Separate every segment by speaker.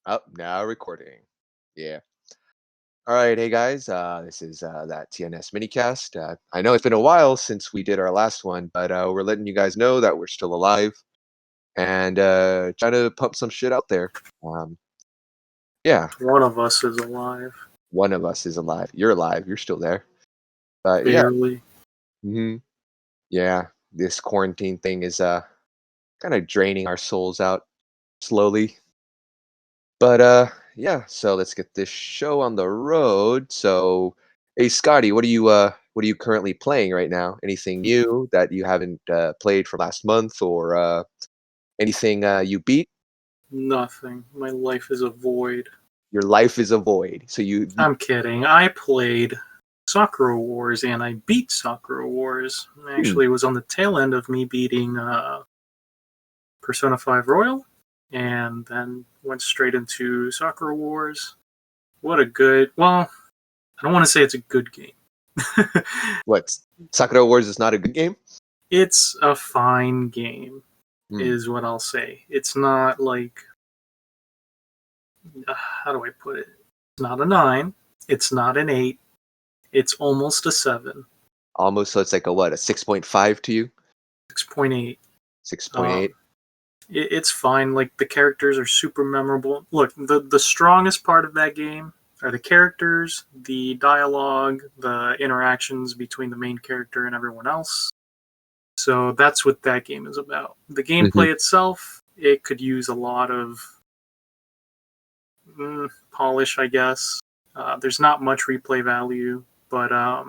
Speaker 1: Up now recording. Yeah. All right, hey guys. This is that TnS Minicast. I know it's been a while since we did our last one, but we're letting you guys know that we're still alive and trying to pump some shit out there. Um, yeah,
Speaker 2: One of us is alive.
Speaker 1: one of us is alive. You're alive. You're still there. But yeah,
Speaker 2: Barely.
Speaker 1: hmm yeah. This quarantine thing is kind of draining our souls out slowly. But yeah, so let's get this show on the road. So, hey Scotty, what are you currently playing right now? Anything new that you haven't played for last month, or anything you beat?
Speaker 2: Nothing. My life is a void.
Speaker 1: Your life is a void. So you
Speaker 2: I'm kidding. I played Sakura Wars and I beat Sakura Wars.
Speaker 1: hmm,
Speaker 2: Actually, it was on the tail end of me beating Persona 5 Royal and then went straight into Sakura Wars. What a good. Well, I don't want to say it's a good game.
Speaker 1: what Sakura Wars is not a good game?
Speaker 2: It's a fine game,
Speaker 1: Hmm.
Speaker 2: is what I'll say. It's not like how do I put it? It's not a 9. It's not an 8. It's almost a 7.
Speaker 1: Almost. So it's like a 6.5 to you?
Speaker 2: 6.8.
Speaker 1: 6.8.
Speaker 2: It's fine. Like, the characters are super memorable. Look, the strongest part of that game are the characters, the dialogue, the interactions between the main character and everyone else. So that's what that game is about. The
Speaker 1: Mm-hmm.
Speaker 2: gameplay itself, it could use a lot of polish, I guess. There's not much replay value, but I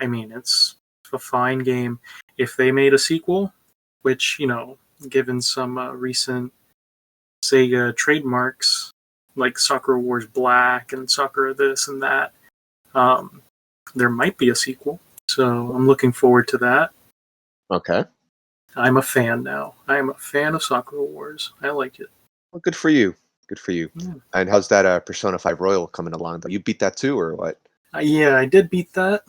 Speaker 2: mean, it's a fine game. If they made a sequel, which, given some recent Sega trademarks, like Sakura Wars Black and Sakura this and that, there might be a sequel. So I'm looking forward to that.
Speaker 1: Okay.
Speaker 2: I'm a fan now. I am a fan of Sakura Wars. I like it.
Speaker 1: Well, good for you. Good for you.
Speaker 2: Yeah.
Speaker 1: And how's that Persona 5 Royal coming along? You beat that too, or what?
Speaker 2: Yeah, I did beat that.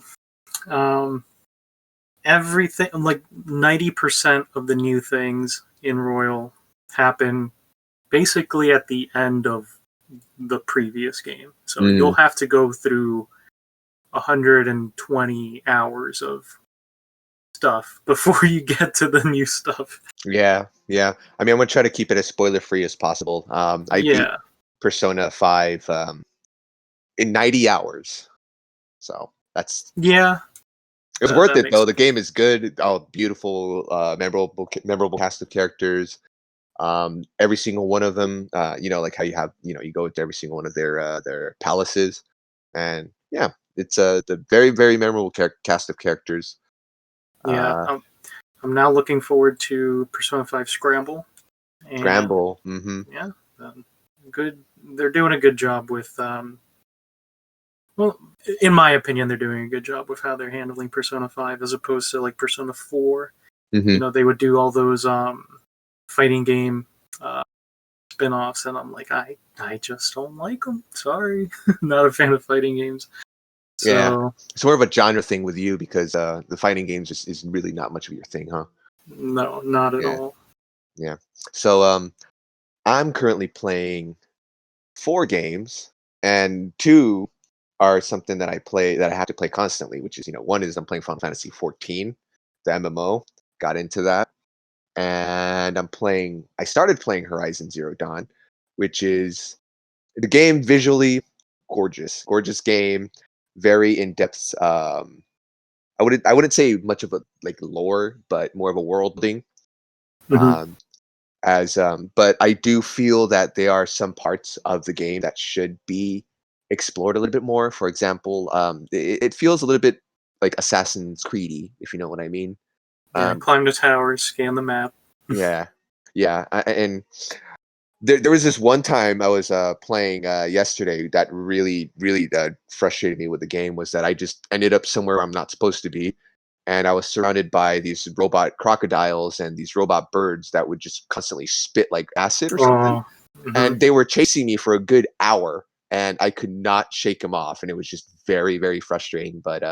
Speaker 2: Everything, like 90% of the new things in Royal happen basically at the end of the previous game. So you'll have to go through 120 hours of stuff before you get to the new stuff.
Speaker 1: Yeah. I mean, I'm gonna try to keep it as spoiler free as possible. I beat
Speaker 2: Yeah.
Speaker 1: Persona 5 in 90 hours, so
Speaker 2: Yeah.
Speaker 1: it was worth
Speaker 2: That
Speaker 1: it
Speaker 2: makes
Speaker 1: though. The
Speaker 2: sense.
Speaker 1: game is good. Oh, beautiful, memorable cast of characters. Every single one of them. Like how you have, you go into every single one of their palaces, and yeah, it's the very very memorable cast of characters.
Speaker 2: Yeah. I'm now looking forward to Persona 5 Scramble. And
Speaker 1: Scramble. Mm-hmm.
Speaker 2: yeah, good. They're doing a good job with well, in my opinion, they're doing a good job with how they're handling Persona 5 as opposed to like Persona 4.
Speaker 1: Mm-hmm.
Speaker 2: They would do all those fighting game spin-offs, and I'm like, I just don't like them. Sorry. Not a fan of fighting games. So,
Speaker 1: Yeah, it's more of a genre thing with you because the fighting games is really not much of your thing, huh?
Speaker 2: no, not at
Speaker 1: Yeah,
Speaker 2: all.
Speaker 1: yeah. So I'm currently playing 4 games, and 2 are something that I have to play constantly, which is, one is I'm playing Final Fantasy 14, the MMO. Got into that, and I started playing Horizon Zero Dawn, which is the game visually gorgeous game, very in depth. I wouldn't say much of a like lore, but more of a world building.
Speaker 2: Mm-hmm.
Speaker 1: But I do feel that there are some parts of the game that should be explored a little bit more. For example, it feels a little bit like Assassin's Creedy, if you know what I mean.
Speaker 2: Yeah,
Speaker 1: Um,
Speaker 2: climb the towers, scan the map.
Speaker 1: yeah, yeah, and there was this one time I was playing yesterday that really frustrated me with the game was that I just ended up somewhere I'm not supposed to be, and I was surrounded by these robot crocodiles and these robot birds that would just constantly spit like acid or something,
Speaker 2: Oh, mm-hmm.
Speaker 1: and they were chasing me for a good hour, and I could not shake them off, and it was just very very frustrating. But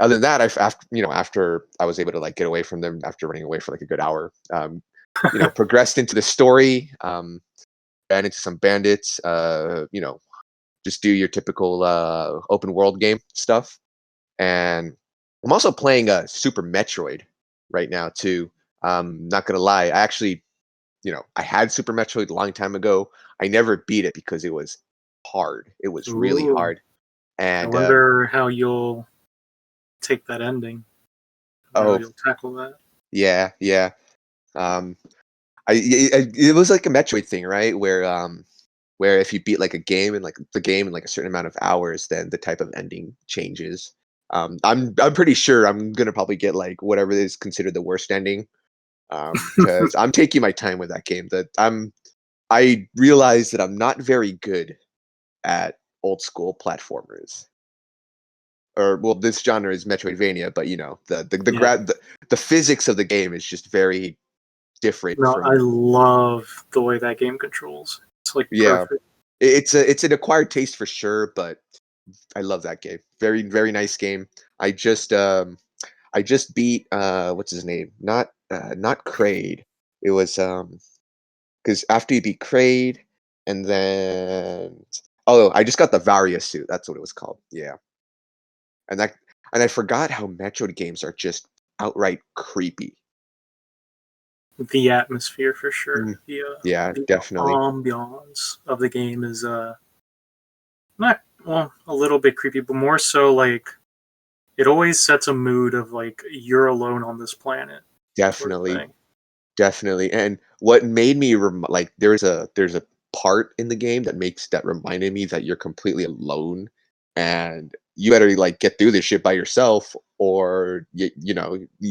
Speaker 1: other than that, after I was able to like get away from them after running away for like a good hour, progressed into the story. ran into some bandits. Just do your typical open world game stuff. And I'm also playing Super Metroid right now too. Not gonna lie, I actually, I had Super Metroid a long time ago. I never beat it because it was hard. It was really
Speaker 2: Ooh,
Speaker 1: hard.
Speaker 2: I
Speaker 1: And
Speaker 2: wonder how you'll take that ending. How
Speaker 1: oh
Speaker 2: you'll tackle that.
Speaker 1: yeah, yeah. Um, it was like a Metroid thing, right? Where if you beat like a game and like the game in like a certain amount of hours, then the type of ending changes. I'm pretty sure I'm gonna probably get like whatever is considered the worst ending. Because I'm taking my time with that game. I realize that I'm not very good at old school platformers. Or well, this genre is Metroidvania, but
Speaker 2: Yeah.
Speaker 1: the physics of the game is just very different
Speaker 2: No, I
Speaker 1: from.
Speaker 2: love the way that game controls. It's like
Speaker 1: Yeah.
Speaker 2: perfect.
Speaker 1: It's an acquired taste for sure, but I love that game. Very very nice game. I just beat what's his name? Not Kraid. It was because after you beat Kraid, and then I just got the Varia suit. That's what it was called. Yeah, and that and I forgot how Metroid games are just outright creepy.
Speaker 2: The atmosphere for
Speaker 1: Mm,
Speaker 2: sure.
Speaker 1: yeah,
Speaker 2: The
Speaker 1: definitely.
Speaker 2: ambiance of the game is not, well, a little bit creepy, but more so like it always sets a mood of like you're alone on this planet sort of
Speaker 1: Definitely.
Speaker 2: thing.
Speaker 1: Definitely. And what made me like there's a part in the game that reminded me that you're completely alone and you better like get through this shit by yourself or you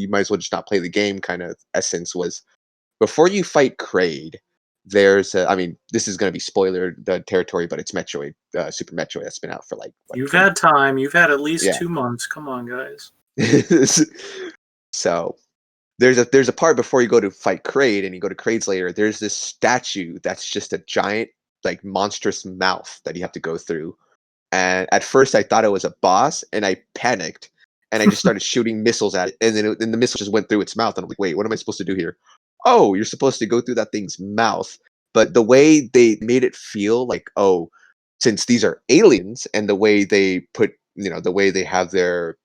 Speaker 1: might as well just not play the game kind of essence was before you fight Kraid. I mean, this is going to be spoiler the territory, but it's Metroid, Super Metroid that's been out for like what
Speaker 2: You've
Speaker 1: 20.
Speaker 2: had time. You've had at least
Speaker 1: Yeah.
Speaker 2: 2 months. Come on, guys.
Speaker 1: So there's a part before you go to fight Kraid and you go to Kraid's lair. There's this statue that's just a giant, like monstrous mouth that you have to go through. And at first, I thought it was a boss, and I panicked, and I just started shooting missiles at it, and then the missile just went through its mouth, and I'm like, wait, what am I supposed to do here? Oh, you're supposed to go through that thing's mouth. But the way they made it feel like, oh, since these are aliens, and the way they put, the way they have their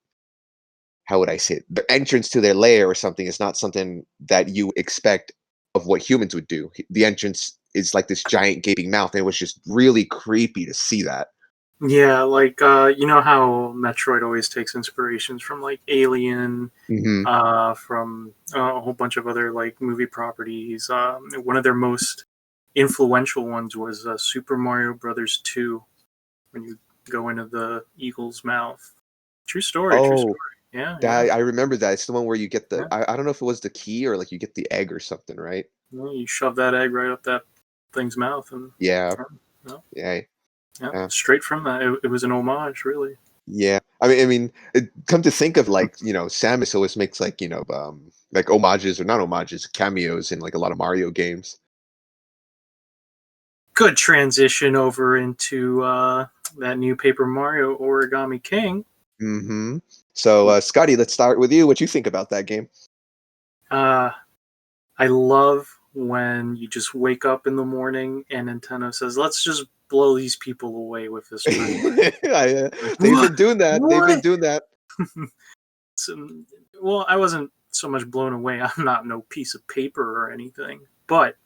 Speaker 1: how would I say it? The entrance to their lair or something is not something that you expect of what humans would do. The entrance is like this giant gaping mouth, and it was just really creepy to see that.
Speaker 2: Yeah, like you know how Metroid always takes inspirations from like Alien,
Speaker 1: Hmm.
Speaker 2: from a whole bunch of other like movie properties. One of their most influential ones was Super Mario Brothers 2. When you go into the eagle's mouth. True story. True story.
Speaker 1: Oh,
Speaker 2: Yeah, yeah.
Speaker 1: that I remember that. It's the one where you get the
Speaker 2: Yeah.
Speaker 1: I don't know if it was the key or like you get the egg or something, right?
Speaker 2: Well, you shove that egg right up that thing's mouth, and
Speaker 1: Yeah,
Speaker 2: yeah,
Speaker 1: yeah,
Speaker 2: yeah,
Speaker 1: yeah.
Speaker 2: straight from that. It was an homage, really.
Speaker 1: Yeah. I mean, come to think of like Samus always makes like homages or not homages, cameos in like a lot of Mario games.
Speaker 2: Good transition over into that new Paper Mario Origami King.
Speaker 1: Hmm. So, Scotty, let's start with you. What you think about that game?
Speaker 2: Uh, I love when you just wake up in the morning and Nintendo says, "Let's just blow these people away with this trailer." Like,
Speaker 1: They've
Speaker 2: what?
Speaker 1: been doing that. They've been
Speaker 2: What?
Speaker 1: doing that.
Speaker 2: So, well, I wasn't so much blown away. I'm not no piece of paper or anything, but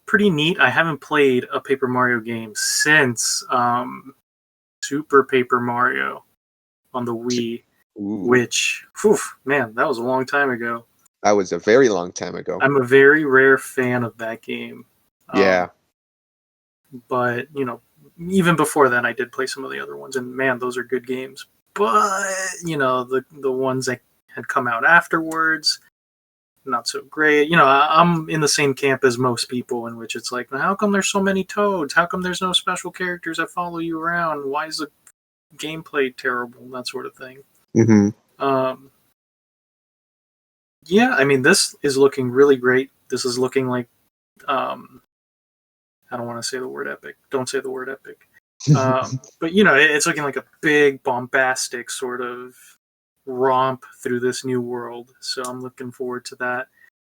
Speaker 2: pretty neat. I haven't played a Paper Mario game since Super Paper Mario on the Wii,
Speaker 1: Ooh,
Speaker 2: which, whew, man, that was a long time ago.
Speaker 1: that was a very long time ago.
Speaker 2: I'm a very rare fan of that game. Um,
Speaker 1: Yeah.
Speaker 2: but, even before then, I did play some of the other ones, and man, those are good games. But, the ones that had come out afterwards, not so great. I'm in the same camp as most people, in which it's like, how come there's so many Toads? How come there's no special characters that follow you around? Why is the gameplay terrible? That sort of thing.
Speaker 1: Hmm.
Speaker 2: Um, yeah, I mean, this is looking really great. This is looking like, I don't want to say the word epic. Don't say the word epic. But it's looking like a big, bombastic sort of romp through this new world. So I'm looking forward to that.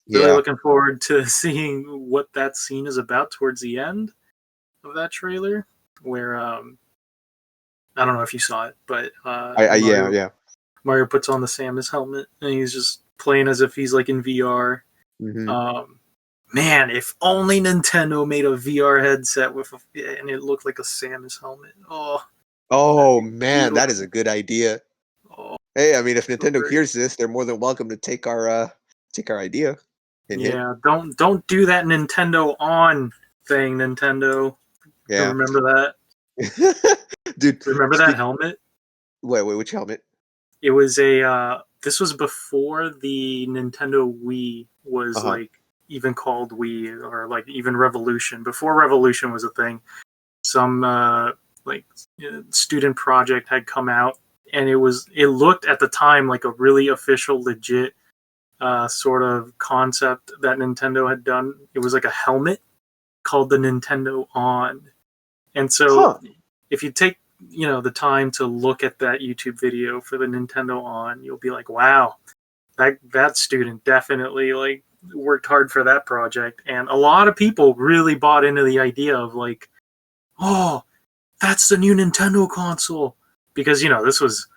Speaker 2: Really
Speaker 1: Yeah.
Speaker 2: looking forward to seeing what that scene is about towards the end of that trailer, where I don't know if you saw it, but
Speaker 1: Yeah, yeah.
Speaker 2: Mario puts on the Samus helmet and he's just playing as if he's like in VR.
Speaker 1: Hmm.
Speaker 2: Um, Man, if only Nintendo made a VR headset and it looked like a Samus helmet. Oh, that'd
Speaker 1: Oh
Speaker 2: be
Speaker 1: man, that is a
Speaker 2: beautiful.
Speaker 1: good idea.
Speaker 2: Oh,
Speaker 1: Hey, I mean, if
Speaker 2: so
Speaker 1: Nintendo
Speaker 2: great.
Speaker 1: hears this, they're more than welcome to take our idea. Hint, hint.
Speaker 2: Yeah, don't do that Nintendo on thing, Nintendo.
Speaker 1: Yeah,
Speaker 2: Remember that?
Speaker 1: dude.
Speaker 2: Remember that
Speaker 1: Speak.
Speaker 2: helmet?
Speaker 1: Wait, which helmet?
Speaker 2: It was a this was before the Nintendo Wii
Speaker 1: Uh
Speaker 2: was
Speaker 1: huh.
Speaker 2: like even called Wii or like even Revolution. Before Revolution was a thing, some like student project had come out and it looked at the time like a really official legit sort of concept that Nintendo had done. It was like a helmet called the Nintendo On. And so
Speaker 1: Huh.
Speaker 2: if you take, the time to look at that YouTube video for the Nintendo On, you'll be like, wow, that student definitely like worked hard for that project. And a lot of people really bought into the idea of like, oh, that's the new Nintendo console. Because, this was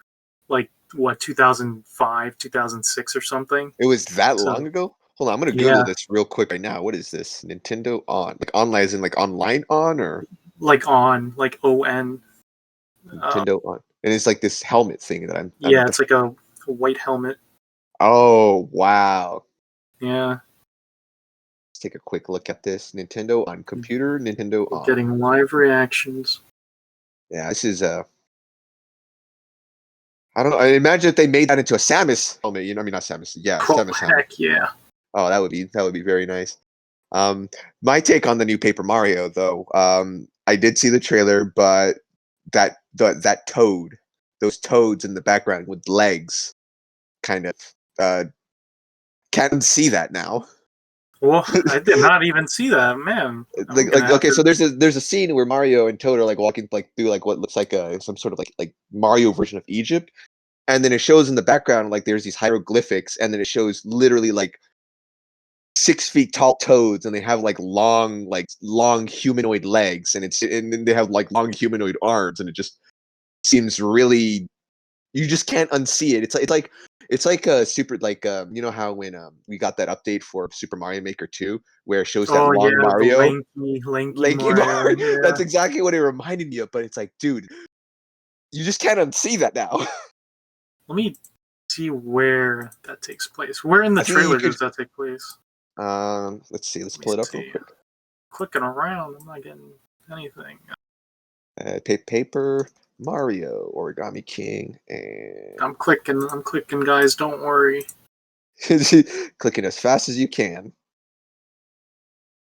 Speaker 2: like what, 2005, 2006 or something.
Speaker 1: It was that
Speaker 2: So,
Speaker 1: long ago? Hold on, I'm gonna Google
Speaker 2: yeah,
Speaker 1: this real quick right now. What is this? Nintendo On? Like online as in like online on or
Speaker 2: like On, like ON.
Speaker 1: Nintendo On? And it's like this helmet thing that I'm
Speaker 2: Yeah, it's like a white helmet.
Speaker 1: Oh wow.
Speaker 2: Yeah,
Speaker 1: Let's take a quick look at this. Nintendo on computer, Nintendo
Speaker 2: we're
Speaker 1: on.
Speaker 2: getting live reactions.
Speaker 1: Yeah, this is I don't know. I imagine if they made that into a Samus helmet, I mean not Samus, yeah,
Speaker 2: Oh,
Speaker 1: Samus helmet.
Speaker 2: heck yeah.
Speaker 1: Oh, that would be very nice. My take on the new Paper Mario, though, I did see the trailer, but that toad, those toads in the background with legs, kind of can't unsee that now.
Speaker 2: Well, I did not even see that. Man, I'm going to
Speaker 1: Like
Speaker 2: have
Speaker 1: okay,
Speaker 2: to.
Speaker 1: so there's a scene where Mario and Toad are like walking like through like what looks like some sort of like Mario version of Egypt, and then it shows in the background like there's these hieroglyphics, and then it shows literally like 6 feet tall toads, and they have long humanoid legs, and then they have like long humanoid arms, and it just seems really, you just can't unsee it. It's like a super like you know how when we got that update for Super Mario Maker 2 where it shows that
Speaker 2: Oh,
Speaker 1: long
Speaker 2: yeah, the
Speaker 1: Mario
Speaker 2: lanky
Speaker 1: lanky
Speaker 2: Mario.
Speaker 1: bar. That's
Speaker 2: Yeah.
Speaker 1: exactly what it reminded me of, but it's like, dude, you just can't unsee that now.
Speaker 2: Let me see where that takes place. Where in the
Speaker 1: I think you
Speaker 2: trailer
Speaker 1: could
Speaker 2: does that take place?
Speaker 1: let's see, let's
Speaker 2: Let me
Speaker 1: pull it up real
Speaker 2: see.
Speaker 1: quick.
Speaker 2: Clicking around, I'm not getting anything.
Speaker 1: Paper Mario Origami King, and
Speaker 2: I'm clicking, guys. Don't worry.
Speaker 1: clicking as fast as you can.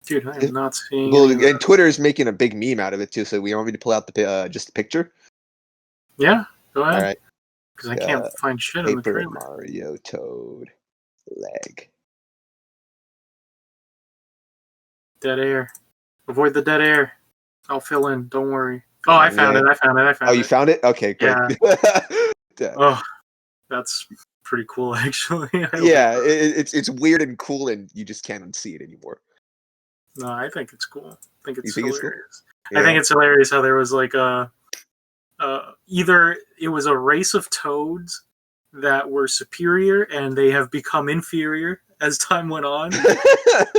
Speaker 2: Dude, I am not seeing
Speaker 1: Well,
Speaker 2: any of
Speaker 1: and
Speaker 2: this.
Speaker 1: Twitter is making a big meme out of it too. So we want me to pull out just the picture.
Speaker 2: Yeah, go
Speaker 1: All
Speaker 2: ahead.
Speaker 1: right,
Speaker 2: Because I can't find shit in the
Speaker 1: Paper
Speaker 2: trailer.
Speaker 1: Mario Toad leg.
Speaker 2: Dead air. Avoid the dead air. I'll fill in. Don't worry. Oh, I found
Speaker 1: Yeah.
Speaker 2: it. I found it. I
Speaker 1: Oh,
Speaker 2: found
Speaker 1: you
Speaker 2: it.
Speaker 1: found it? Okay, good.
Speaker 2: Yeah.
Speaker 1: Yeah,
Speaker 2: Oh, that's pretty cool, actually. I like
Speaker 1: yeah,
Speaker 2: that.
Speaker 1: it's weird and cool, and you just can't unsee it anymore.
Speaker 2: No, I think it's cool. I think
Speaker 1: You
Speaker 2: it's
Speaker 1: think it's cool?
Speaker 2: hilarious. I
Speaker 1: Yeah.
Speaker 2: think it's hilarious how there was like either it was a race of toads that were superior and they have become inferior as time went on,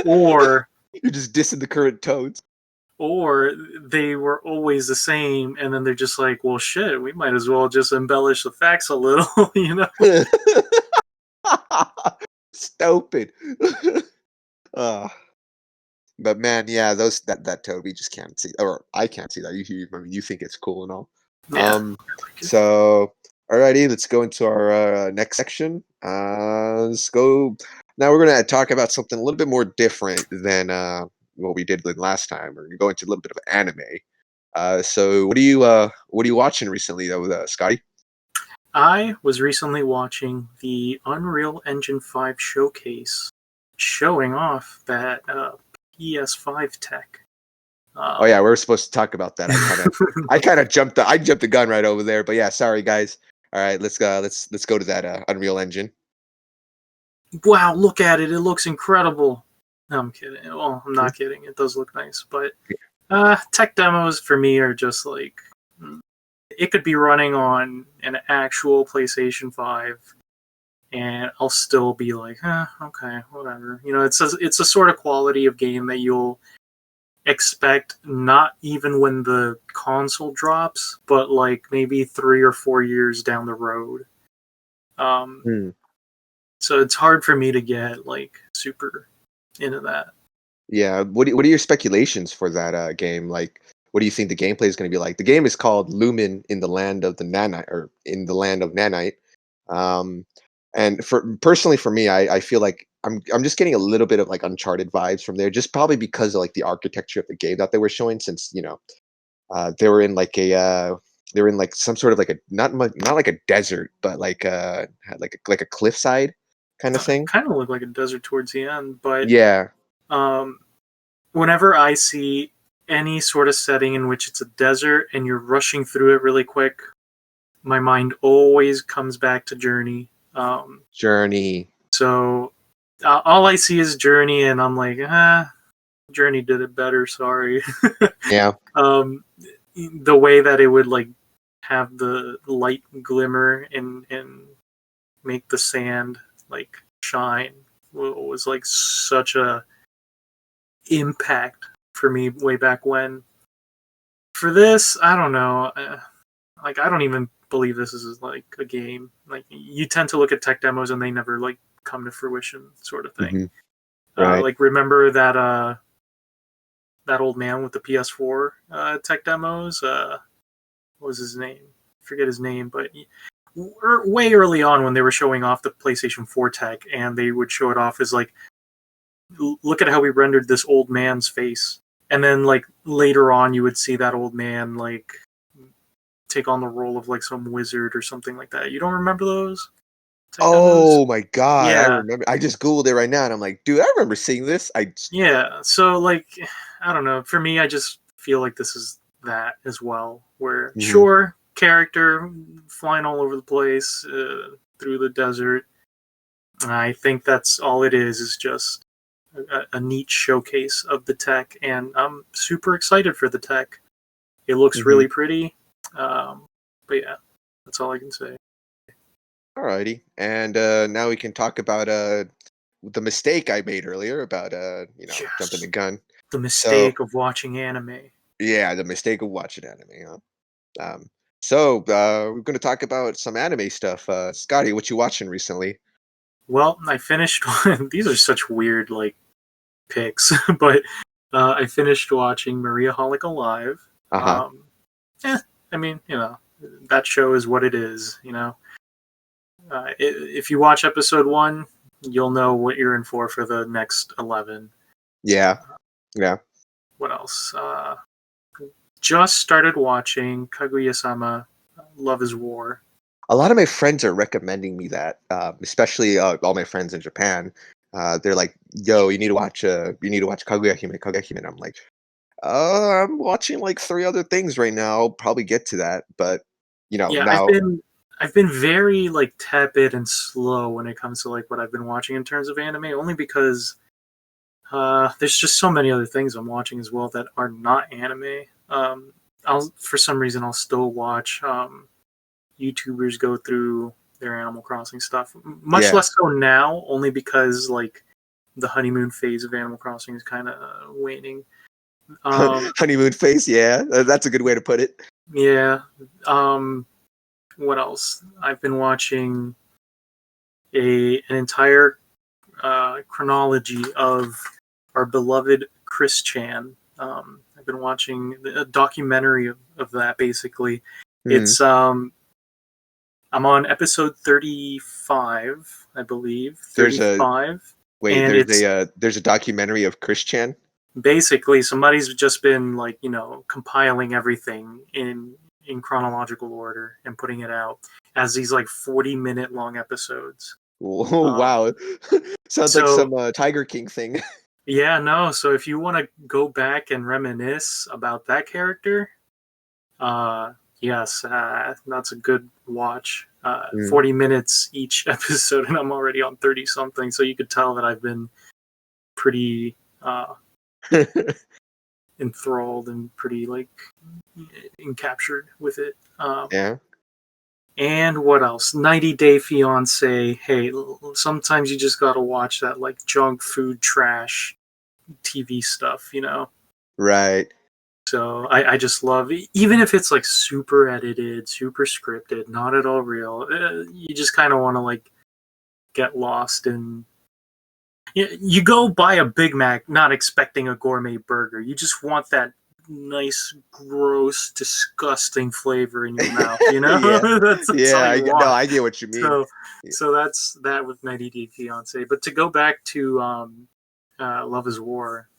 Speaker 2: or
Speaker 1: You're just dissing the current toads.
Speaker 2: or they were always the same and then they're just like, well, shit, we might as well just embellish the facts a little.
Speaker 1: Stupid. uh, but man, yeah, that toad we just can't see, or I can't see that. I mean, you think it's cool and all.
Speaker 2: Yeah.
Speaker 1: So alrighty, let's go into our next section. Let's go. Now we're gonna talk about something a little bit more different than what we did last time. We're gonna go into a little bit of anime. So what are you watching recently though, Scotty?
Speaker 2: I was recently watching the Unreal Engine 5 showcase showing off that PS5 tech.
Speaker 1: Oh yeah,
Speaker 2: Um,
Speaker 1: we were supposed to talk about that. I kind of jumped the gun right over there. But yeah, sorry guys. All right, let's go to that Unreal Engine.
Speaker 2: wow, look at it, it looks incredible. No, I'm kidding. Well, I'm not kidding. It does look nice, but tech demos for me are just like it could be running on an actual PlayStation 5 and I'll still be like, okay, whatever. You know, it's a sort of quality of game that you'll expect not even when the console drops, but like maybe 3 or 4 years down the road.
Speaker 1: Hmm.
Speaker 2: So it's hard for me to get like super into that.
Speaker 1: Yeah. What are your speculations for that game? Like, what do you think the gameplay is going to be like? The game is called Lumen in the Land of the Nanite, or in the Land of Nanite. Um, and for personally for me, I feel like I'm just getting a little bit of like Uncharted vibes from there, just probably because of like the architecture of the game that they were showing, since they were in like a they were in like some sort of like a not like a desert, but like had like a cliffside kind of
Speaker 2: It
Speaker 1: thing.
Speaker 2: kind of looked like a desert towards the end, but
Speaker 1: Yeah,
Speaker 2: um, whenever I see any sort of setting in which it's a desert and you're rushing through it really quick, my mind always comes back to Journey.
Speaker 1: Journey.
Speaker 2: So all I see is Journey, and I'm like, Journey did it better. Sorry.
Speaker 1: Yeah.
Speaker 2: um, the way that it would like have the light glimmer and make the sand like shine was like such a impact for me way back when. For this, I don't know. Like I don't even believe this is like a game. Like you tend to look at tech demos and they never like come to fruition, sort of thing.
Speaker 1: Hmm. Right.
Speaker 2: Like remember that old man with the PS4 tech demos? What was his name? I forget his name, but way early on when they were showing off the PlayStation 4 tech, and they would show it off as like, look at how we rendered this old man's face, and then like later on you would see that old man like take on the role of like some wizard or something like that. You don't remember those tech demos?
Speaker 1: Oh my God, I
Speaker 2: Yeah,
Speaker 1: remember. I just Googled it right now, and I'm like, dude, I remember seeing this.
Speaker 2: yeah. So like, I don't know. For me, I just feel like this is that as well. Where
Speaker 1: Mhm.
Speaker 2: sure, character flying all over the place through the desert. I think that's all it is just a neat showcase of the tech, and I'm super excited for the tech. It looks
Speaker 1: Mhm.
Speaker 2: really pretty. Um, but yeah, that's all I can say.
Speaker 1: Alrighty, and now we can talk about the mistake I made earlier about jumping the
Speaker 2: Yes,
Speaker 1: gun.
Speaker 2: the
Speaker 1: So
Speaker 2: mistake of watching anime.
Speaker 1: yeah, the mistake of watching anime. Huh? We're going to talk about some anime stuff. Scotty, what you watching recently?
Speaker 2: Well, I finished. These are such weird like picks, but I finished watching Maria Holic Alive.
Speaker 1: Uh huh.
Speaker 2: Um, I mean, that show is what it is. If you watch episode one, you'll know what you're in for the next 11.
Speaker 1: Yeah. Yeah.
Speaker 2: What else? Just started watching Kaguya-sama, Love is War.
Speaker 1: A lot of my friends are recommending me that, especially all my friends in Japan. They're like, "Yo, you need to watch Kaguya Hime, Kaguya Hime." And I'm like, I'm watching like three other things right now. I'll probably get to that, but
Speaker 2: Yeah,
Speaker 1: now,
Speaker 2: I've been very like tepid and slow when it comes to like what I've been watching in terms of anime, only because there's just so many other things I'm watching as well that are not anime. I'll for some reason I'll still watch YouTubers go through their Animal Crossing stuff. Much
Speaker 1: yeah,
Speaker 2: less so now, only because like the honeymoon phase of Animal Crossing is kind of waning. Um,
Speaker 1: honeymoon face. Yeah, that's a good way to put it.
Speaker 2: yeah. What else? I've been watching an entire chronology of our beloved Chris Chan. I've been watching a documentary of that. Basically,
Speaker 1: Hmm.
Speaker 2: it's I'm on episode 35, I believe,
Speaker 1: There's a
Speaker 2: 35,
Speaker 1: wait.
Speaker 2: and it's
Speaker 1: There's a documentary of Chris Chan.
Speaker 2: basically somebody's just been like compiling everything in chronological order and putting it out as these like 40-minute long episodes.
Speaker 1: Oh
Speaker 2: Um,
Speaker 1: wow, sounds like
Speaker 2: so
Speaker 1: some Tiger King thing.
Speaker 2: yeah, no. So if you want to go back and reminisce about that character, yes, that's a good watch.
Speaker 1: Mm.
Speaker 2: 40 minutes each episode, and I'm already on 30 something. So you could tell that I've been pretty enthralled and pretty like encaptured with it.
Speaker 1: Yeah.
Speaker 2: And what else? 90 Day Fiance. Hey, sometimes you just gotta watch that like junk food trash TV stuff, you know?
Speaker 1: Right.
Speaker 2: So I just love, even if it's like super edited, super scripted, not at all real, you just kind of want to like get lost in. You go buy a Big Mac not expecting a gourmet burger. You just want that nice, gross, disgusting flavor in your mouth, you know?
Speaker 1: Yeah.
Speaker 2: That's all
Speaker 1: Yeah.
Speaker 2: you
Speaker 1: No,
Speaker 2: want.
Speaker 1: I get what you mean.
Speaker 2: So
Speaker 1: Yeah.
Speaker 2: so that's that with 90 Day Fiance. But to go back to Love is War,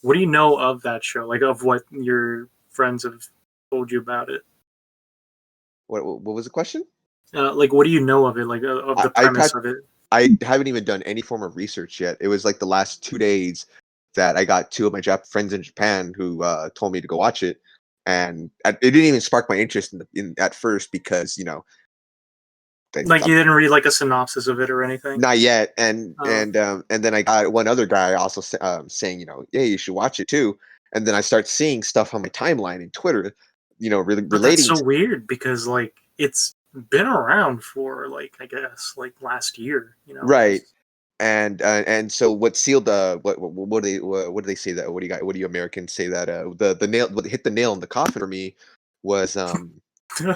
Speaker 2: what do you know of that show? Like of what your friends have told you about it?
Speaker 1: What was the question?
Speaker 2: Like what do you know of it? Like of the
Speaker 1: I've
Speaker 2: premise
Speaker 1: had
Speaker 2: of it?
Speaker 1: I haven't even done any form of research yet. It was like the last 2 days that I got two of my friends in Japan who told me to go watch it, and it didn't even spark my interest in at first because
Speaker 2: Like you
Speaker 1: I'm
Speaker 2: didn't read like a synopsis of it or anything?
Speaker 1: not yet,
Speaker 2: Oh,
Speaker 1: and then I got one other guy also saying hey, you should watch it too, and then I start seeing stuff on my timeline in Twitter,
Speaker 2: but that's
Speaker 1: relating
Speaker 2: so
Speaker 1: to
Speaker 2: weird because like it's been around for like I guess like last year. You know,
Speaker 1: right. And so what sealed what do they say that what do you Americans say that the nail what hit the nail in the coffin for me was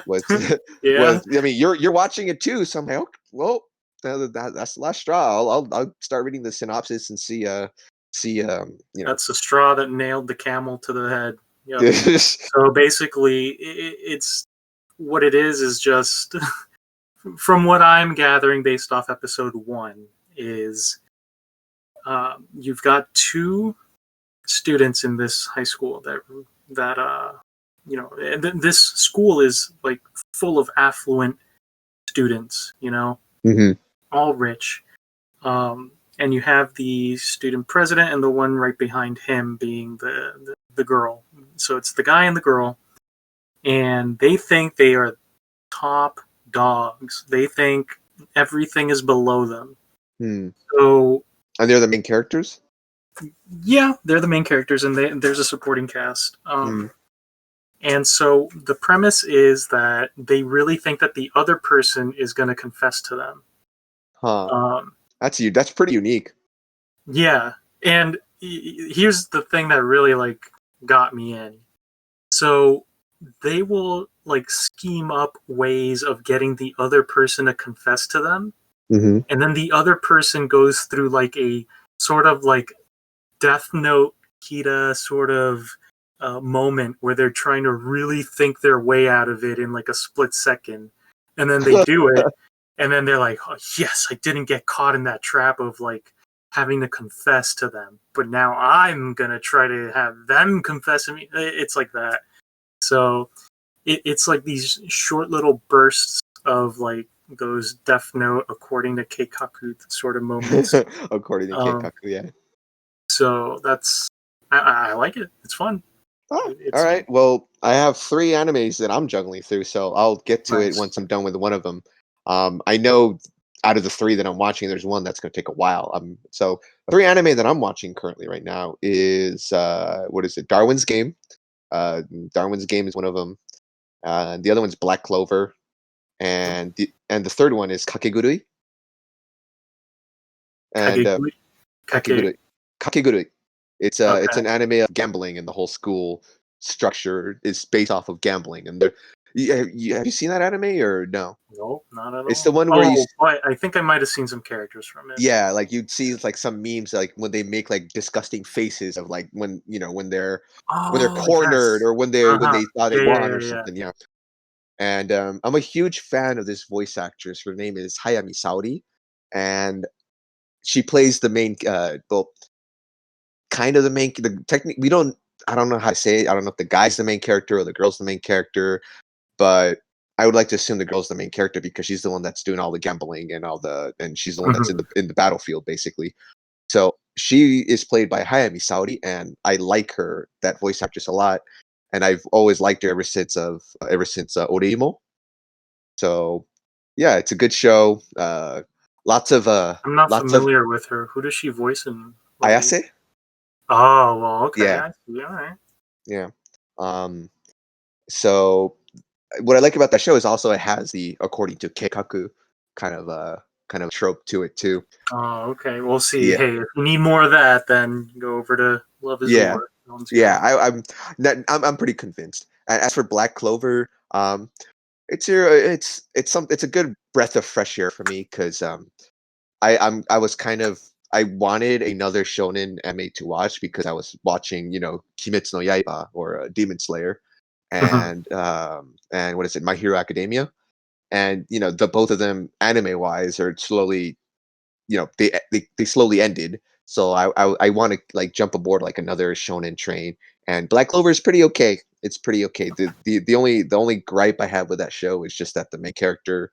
Speaker 1: was
Speaker 2: yeah,
Speaker 1: was I mean you're watching it too, so I'm like, okay, well that's the last straw. I'll start reading the synopsis and see
Speaker 2: that's the straw that nailed the camel to the head. Yep. So basically, it's what it is just from what I'm gathering based off episode 1 is you've got two students in this high school that this school is like full of affluent students, you know,
Speaker 1: hmm
Speaker 2: all rich. And you have the student president and the one right behind him being the girl. So it's the guy and the girl, and they think they are top dogs. They think everything is below them.
Speaker 1: hmm.
Speaker 2: So
Speaker 1: And they're the main characters.
Speaker 2: yeah, they're the main characters, and there's a supporting cast.
Speaker 1: Hmm.
Speaker 2: And so the premise is that they really think that the other person is going to confess to them.
Speaker 1: Huh.
Speaker 2: Um,
Speaker 1: That's pretty unique.
Speaker 2: yeah, and here's the thing that really like got me in. So they will like scheme up ways of getting the other person to confess to them,
Speaker 1: Hmm.
Speaker 2: and then the other person goes through like a sort of like Death Note Kita sort of moment where they're trying to really think their way out of it in like a split second, and then they do it, and then they're like, oh, "Yes, I didn't get caught in that trap of like having to confess to them, but now I'm gonna try to have them confess to me." It's like that. So it's like these short little bursts of like those Death Note according to Keikaku sort of moments.
Speaker 1: According to
Speaker 2: Um,
Speaker 1: Keikaku, yeah.
Speaker 2: so that's I like it. It's fun.
Speaker 1: Oh, all
Speaker 2: It's
Speaker 1: right. Well, I have three animes that I'm juggling through, so I'll get to it
Speaker 2: nice.
Speaker 1: once I'm done with one of them. I know out of the three that I'm watching, there's one that's going to take a while. So the three anime that I'm watching currently right now is what is it? Darwin's Game. Darwin's Game is one of them. The other one's Black Clover, and the third one is Kakegurui. And
Speaker 2: Kage Kake.
Speaker 1: Kakegurui, Kakegurui. It's
Speaker 2: Okay.
Speaker 1: an anime of gambling, and the whole school structure is based off of gambling. And have you seen that anime or no?
Speaker 2: No, not at
Speaker 1: It's the
Speaker 2: all.
Speaker 1: one where
Speaker 2: Oh, but I think I might have seen some characters from it.
Speaker 1: yeah, like you'd see like some memes like when they make like disgusting faces of like when when they're
Speaker 2: Oh
Speaker 1: cornered
Speaker 2: yes.
Speaker 1: or
Speaker 2: Uh
Speaker 1: when
Speaker 2: huh.
Speaker 1: they thought they
Speaker 2: Yeah, yeah,
Speaker 1: won or
Speaker 2: yeah, yeah.
Speaker 1: something. Yeah, and I'm a huge fan of this voice actress. Her name is Hayami Saori, and she plays the main well kind of the main the technique we don't I don't know how to say it. I don't know if the guy's the main character or the girl's the main character, but I would like to assume the girl's the main character because she's the one that's doing all the gambling and and she's the one that's
Speaker 2: Mhm.
Speaker 1: in the battlefield basically. So she is played by Hayami Saori, and I like her that voice actress a lot, and I've always liked her ever since Oreimo. So yeah, it's a good show. Lots of
Speaker 2: I'm not
Speaker 1: lots of
Speaker 2: familiar with her. Who does she voice in what movies?
Speaker 1: Ayase.
Speaker 2: Oh, well, okay.
Speaker 1: Yeah,
Speaker 2: I see. All right.
Speaker 1: yeah. Um, so what I like about that show is also it has the according to keikaku kind of trope to it too.
Speaker 2: Oh, okay. We'll see.
Speaker 1: Yeah,
Speaker 2: Hey, if you need more of that, then go over to Love Is
Speaker 1: yeah,
Speaker 2: War. Sounds
Speaker 1: yeah.
Speaker 2: good.
Speaker 1: I'm pretty convinced. As for Black Clover, it's a good breath of fresh air for me because I was kind of I wanted another shonen anime to watch because I was watching, Kimetsu no Yaiba or Demon Slayer and what is it, My Hero Academia, and the both of them anime wise are slowly, they slowly ended. So I want to like jump aboard like another shonen train, and Black Clover is pretty okay. It's pretty okay. The only gripe I have with that show is just that the main character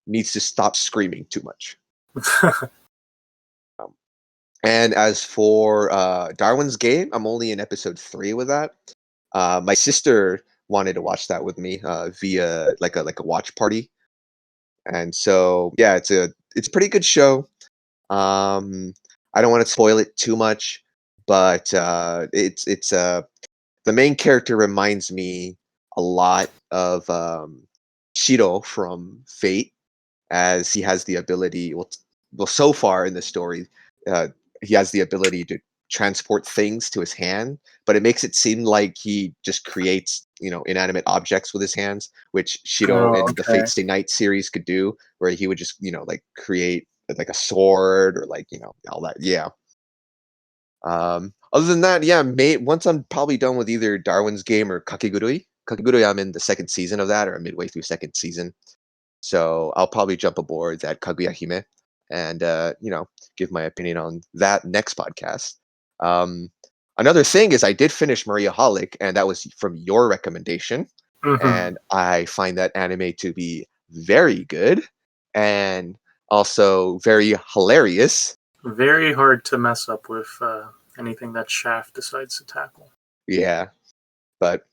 Speaker 1: needs to stop screaming too much. Um, And as for Darwin's Game, I'm only in episode 3 with that. My sister wanted to watch that with me via like a watch party, and so yeah, it's a pretty good show. I don't want to spoil it too much, but it's the main character reminds me a lot of Shiro from Fate, as he has the ability. Well, so far in the story, uh, he has the ability to transport things to his hand, but it makes it seem like he just creates, inanimate objects with his hands, which Shiro
Speaker 2: Oh,
Speaker 1: in the Fate
Speaker 2: okay.
Speaker 1: Stay Night series could do, where he would just, like create like a sword or like, all that. Yeah. Other than that, yeah, once I'm probably done with either Darwin's Game or Kakegurui. Kakegurui, I'm in the second season of that, or midway through second season. So I'll probably jump aboard that Kaguya Hime and give my opinion on that next podcast. Um, Another thing is I did finish Maria Holic, and that was from your recommendation.
Speaker 2: Hmm.
Speaker 1: And I find that anime to be very good and also very hilarious.
Speaker 2: Very hard to mess up with anything that Shaft decides to tackle.
Speaker 1: Yeah, but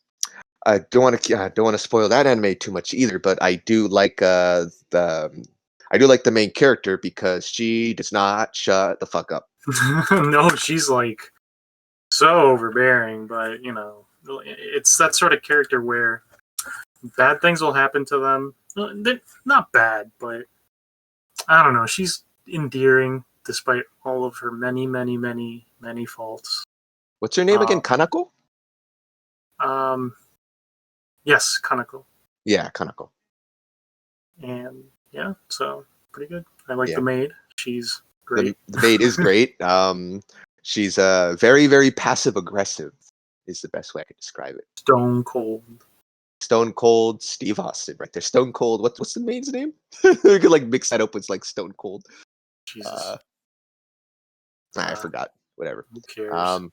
Speaker 1: I don't want to spoil that anime too much either. But I do like the main character because she does not shut the fuck up.
Speaker 2: No, she's like so overbearing, but it's that sort of character where bad things will happen to them. They're not bad, but I don't know. She's endearing despite all of her many, many, many, many faults.
Speaker 1: What's her name again?
Speaker 2: Um,
Speaker 1: Kanako?
Speaker 2: um, yes, Kanako,
Speaker 1: Yeah, Kanako.
Speaker 2: and yeah, so pretty good. I like the
Speaker 1: Yeah,
Speaker 2: maid. She's
Speaker 1: the
Speaker 2: great.
Speaker 1: the maid is great. She's very very passive aggressive is the best way I could describe it.
Speaker 2: Stone cold.
Speaker 1: Stone Cold Steve Austin, right there. Stone Cold. What's the maid's name? We could like mix that up with like Stone Cold.
Speaker 2: Jesus.
Speaker 1: Uh, I
Speaker 2: Uh,
Speaker 1: forgot. Whatever.
Speaker 2: who cares?
Speaker 1: Um,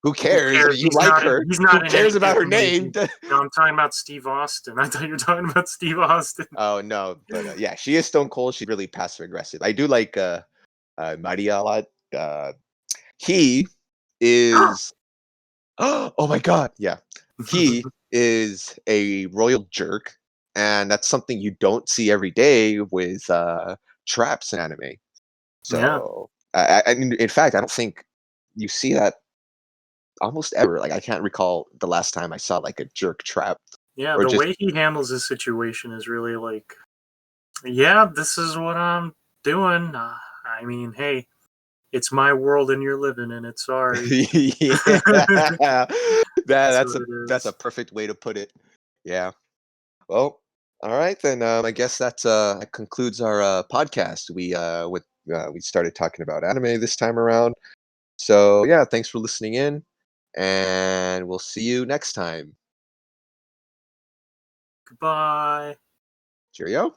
Speaker 1: who
Speaker 2: Who
Speaker 1: cares? I
Speaker 2: cares?
Speaker 1: mean, you like her.
Speaker 2: He's
Speaker 1: Who
Speaker 2: not in
Speaker 1: cares
Speaker 2: any
Speaker 1: about her
Speaker 2: Disney
Speaker 1: name?
Speaker 2: movie. No, I'm talking about Steve Austin. I thought you were talking about Steve Austin.
Speaker 1: Oh no, but yeah, she is Stone Cold. She's really passive aggressive. I do like Maria a lot. Uh, he is. Oh my god, yeah, he is a royal jerk, and that's something you don't see every day with traps in anime.
Speaker 2: Yeah,
Speaker 1: So, in fact, I don't think you see that almost ever. Like, I can't recall the last time I saw like a jerk trap
Speaker 2: yeah.
Speaker 1: or
Speaker 2: The
Speaker 1: just
Speaker 2: way he handles his situation is really like, yeah, this is what I'm doing. I mean, hey, it's my world and you're living in it. Sorry.
Speaker 1: yeah.
Speaker 2: That's what it
Speaker 1: That's a
Speaker 2: is.
Speaker 1: perfect way to put it. Yeah. Well, all right then. I guess that concludes our podcast. We started talking about anime this time around. So yeah, thanks for listening in, and we'll see you next time.
Speaker 2: Goodbye.
Speaker 1: Cheerio.